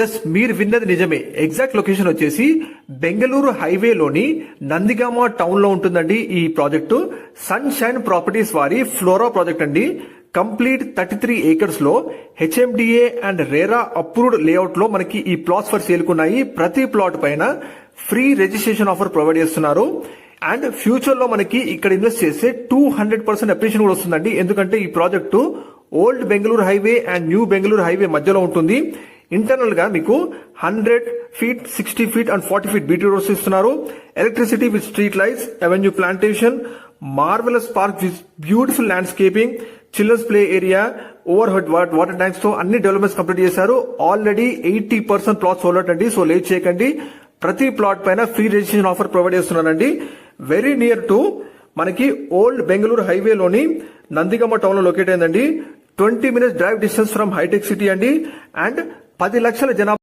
Yes, మీరు విన్నది నిజమే. ఎగ్జాక్ట్ లొకేషన్ వచ్చేసి బెంగళూరు హైవేలోని నందిగామ టౌన్ లో ఉంటుందండి ఈ ప్రాజెక్టు. సన్షైన్ ప్రాపర్టీస్ వారి ఫ్లోరా ప్రాజెక్ట్ అండి. కంప్లీట్ 33 acres లో HMDA and RERA approved layout లో మనకి ఈ ప్లాట్స్ ఫర్ సేల్ కున్నాయి. ప్రతి ప్లాట్ పైన ఫ్రీ రిజిస్ట్రేషన్ ఆఫర్ ప్రొవైడ్ చేస్తున్నారు. అండ్ ఫ్యూచర్ లో మనకి ఇక్కడ ఇన్వెస్ట్ చేస్తే 200% అప్రిషియేషన్ కూడా వస్తుందండి. ఎందుకంటే ఈ project old Bengaluru highway and new Bengaluru highway మధ్యలో ఉంటుంది. ఇంటర్నల్ గా మీకు 100 feet, 60 feet and 40 feet BT roads ఇస్తున్నారు. Electricity with street lights, avenue plantation, marvellous park with beautiful landscaping, children's play area, over head water tanks తో అన్ని developments complete చేశారు. Already 80% plots sold అండి. So late చేయకండి. ప్రతి plot పైన free registration offer provide చేస్తున్నారండి. Very near to మనకి old Bengaluru హైవేలోని నందిగమ్మ టౌన్ లో లొకేట్ అయిందండి. 20 minutes drive distance from hitech city అండి. అండ్ 10 లక్షల జనాభా